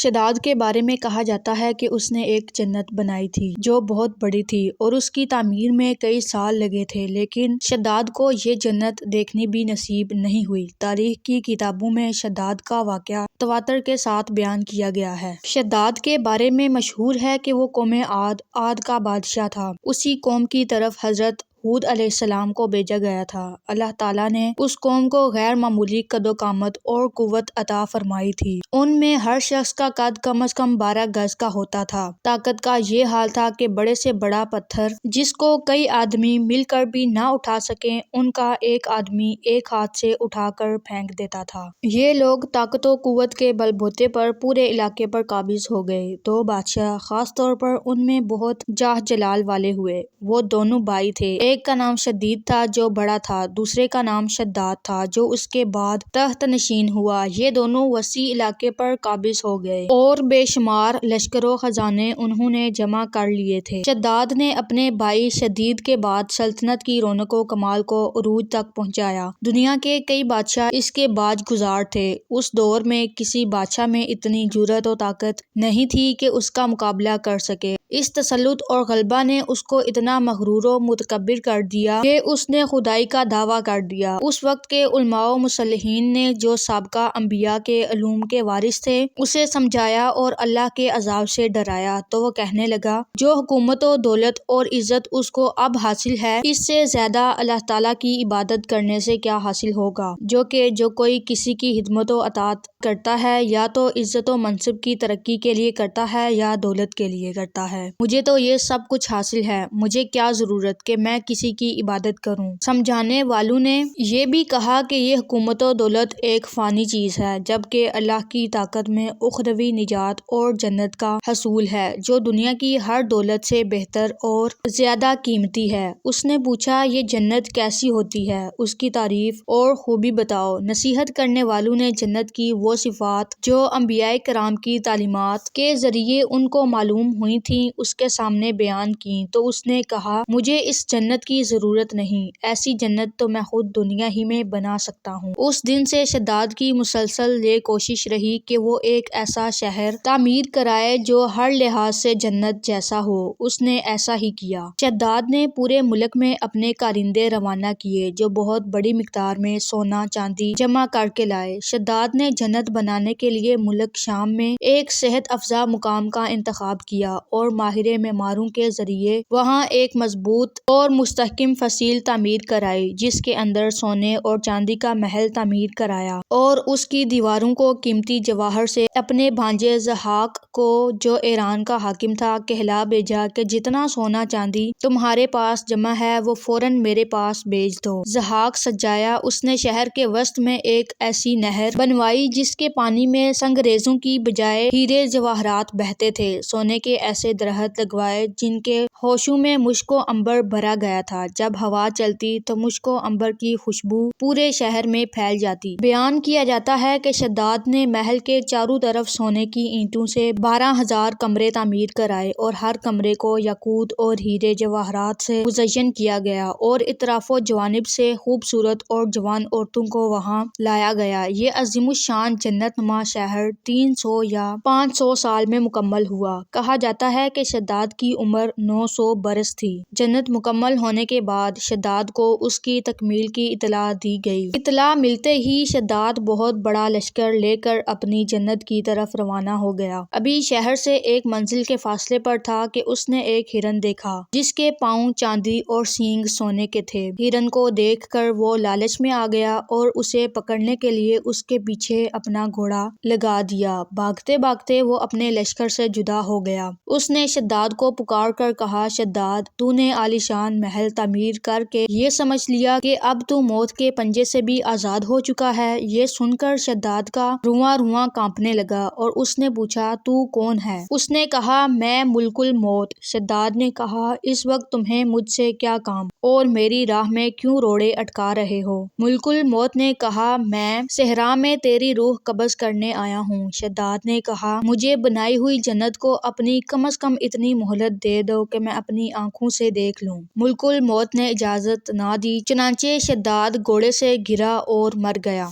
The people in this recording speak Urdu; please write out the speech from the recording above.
شداد کے بارے میں کہا جاتا ہے کہ اس نے ایک جنت بنائی تھی جو بہت بڑی تھی اور اس کی تعمیر میں کئی سال لگے تھے، لیکن شداد کو یہ جنت دیکھنی بھی نصیب نہیں ہوئی۔ تاریخ کی کتابوں میں شداد کا واقعہ تواتر کے ساتھ بیان کیا گیا ہے۔ شداد کے بارے میں مشہور ہے کہ وہ قوم عاد کا بادشاہ تھا۔ اسی قوم کی طرف حضرت ہود علیہ السلام کو بھیجا گیا تھا۔ اللہ تعالیٰ نے اس قوم کو غیر معمولی قد و قامت اور قوت عطا فرمائی تھی۔ ان میں ہر شخص کا قد کم از کم 12 گز کا ہوتا تھا۔ طاقت کا یہ حال تھا کہ بڑے سے بڑا پتھر جس کو کئی آدمی مل کر بھی نہ اٹھا سکیں، ان کا ایک آدمی ایک ہاتھ سے اٹھا کر پھینک دیتا تھا۔ یہ لوگ طاقت و قوت کے بل بوتے پر پورے علاقے پر قابض ہو گئے۔ دو بادشاہ خاص طور پر ان میں بہت جاہ جلال والے ہوئے۔ وہ دونوں بھائی تھے۔ ایک کا نام شدید تھا جو بڑا تھا، دوسرے کا نام شداد تھا جو اس کے بعد تخت نشین ہوا۔ یہ دونوں وسیع علاقے پر قابض ہو گئے اور بے شمار لشکر و خزانے انہوں نے جمع کر لیے تھے۔ شداد نے اپنے بھائی شدید کے بعد سلطنت کی رونق و کمال کو عروج تک پہنچایا۔ دنیا کے کئی بادشاہ اس کے باج گزار تھے۔ اس دور میں کسی بادشاہ میں اتنی جرأت و طاقت نہیں تھی کہ اس کا مقابلہ کر سکے۔ اس تسلط اور غلبہ نے اس کو اتنا مغرور و متکبر کر دیا کہ اس نے خدائی کا دعویٰ کر دیا۔ اس وقت کے علماء و مصلحین نے جو سابقہ انبیاء کے علوم کے وارث تھے اسے سمجھایا اور اللہ کے عذاب سے ڈرایا تو وہ کہنے لگا، جو حکومت و دولت اور عزت اس کو اب حاصل ہے، اس سے زیادہ اللہ تعالیٰ کی عبادت کرنے سے کیا حاصل ہوگا، جو کوئی کسی کی خدمت و اطاعت کرتا ہے یا تو عزت و منصب کی ترقی کے لیے کرتا ہے یا دولت کے لیے کرتا ہے۔ مجھے تو یہ سب کچھ حاصل ہے، مجھے کیا ضرورت کہ میں کسی کی عبادت کروں۔ سمجھانے والوں نے یہ بھی کہا کہ یہ حکومت و دولت ایک فانی چیز ہے، جبکہ اللہ کی طاقت میں اخروی نجات اور جنت کا حصول ہے جو دنیا کی ہر دولت سے بہتر اور زیادہ قیمتی ہے۔ اس نے پوچھا، یہ جنت کیسی ہوتی ہے، اس کی تعریف اور خوبی بتاؤ۔ نصیحت کرنے والوں نے جنت کی وہ صفات جو انبیاء کرام کی تعلیمات کے ذریعے ان کو معلوم ہوئی تھیں اس کے سامنے بیان کیں تو اس نے کہا، مجھے اس جنت کی ضرورت نہیں، ایسی جنت تو میں خود دنیا ہی میں بنا سکتا ہوں۔ اس دن سے شداد کی مسلسل یہ کوشش رہی کہ وہ ایک ایسا شہر تعمیر کرائے جو ہر لحاظ سے جنت جیسا ہو۔ اس نے ایسا ہی کیا۔ شداد نے پورے ملک میں اپنے کارندے روانہ کیے جو بہت بڑی مقدار میں سونا چاندی جمع کر کے لائے۔ شداد نے جنت بنانے کے لیے ملک شام میں ایک صحت افزا مقام کا انتخاب کیا اور ماہر معماروں کے ذریعے وہاں ایک مضبوط اور مستحکم فصیل تعمیر کرائی، جس کے اندر سونے اور چاندی کا محل تعمیر کرایا اور اس کی دیواروں کو قیمتی جواہر سے اپنے بھانجے ضحاک کو، جو ایران کا حاکم تھا، کہلا بھیجا کہ جتنا سونا چاندی تمہارے پاس جمع ہے وہ فوراً میرے پاس بھیج دو۔ ضحاک سجایا۔ اس نے شہر کے وسط میں ایک ایسی نہر بنوائی جس کے پانی میں سنگریزوں کی بجائے ہیرے جواہرات بہتے تھے، سونے کے ایسے درخت لگوائے جن کے ہوشوں میں مشک و عنبر بھرا گیا تھا، جب ہوا چلتی تو مشک و عنبر کی خوشبو پورے شہر میں پھیل جاتی۔ بیان کیا جاتا ہے کہ شداد نے محل کے چاروں طرف سونے کی اینٹوں سے 12,000 کمرے تعمیر کرائے اور ہر کمرے کو یاقوت اور ہیرے جواہرات سے مزین کیا گیا اور اطراف و جوانب سے خوبصورت اور جوان عورتوں کو وہاں لایا گیا۔ یہ عظیم الشان جنت نما شہر 300 یا 500 سال میں مکمل ہوا۔ کہا جاتا ہے کہ شداد کی عمر 900 برس تھی۔ جنت مکمل ہونے کے بعد شداد کو اس کی تکمیل کی اطلاع دی گئی۔ اطلاع ملتے ہی شداد بہت بڑا لشکر لے کر اپنی جنت کی طرف روانہ ہو گیا۔ ابھی شہر سے ایک منزل کے فاصلے پر تھا کہ اس نے ایک ہرن دیکھا جس کے پاؤں چاندی اور سینگ سونے کے تھے۔ ہرن کو دیکھ کر وہ لالچ میں آ گیا اور اسے پکڑنے کے لیے اس کے پیچھے اپنا گھوڑا لگا دیا۔ بھاگتے بھاگتے وہ اپنے لشکر سے جدا ہو گیا۔ اس نے شداد کو پکار کر کہا، شداد، تو نے عالیشان محل تعمیر کر کے یہ سمجھ لیا کہ اب تو موت کے پنجے سے بھی آزاد ہو چکا ہے؟ یہ سن کر شداد کا رواں رواں کانپنے لگا اور اس نے پوچھا، تو کون ہے؟ اس نے کہا، میں ملک الموت۔ شداد نے کہا، اس وقت تمہیں مجھ سے کیا کام اور میری راہ میں کیوں روڑے اٹکا رہے ہو؟ ملک الموت نے کہا، میں صحرا میں تیری روح قبض کرنے آیا ہوں۔ شداد نے کہا، مجھے بنائی ہوئی جنت کو اپنی کم از کم اتنی مہلت دے دو کہ میں اپنی آنکھوں سے دیکھ لوں۔ ملک الموت نے اجازت نہ دی، چنانچہ شداد گھوڑے سے گرا اور مر گیا۔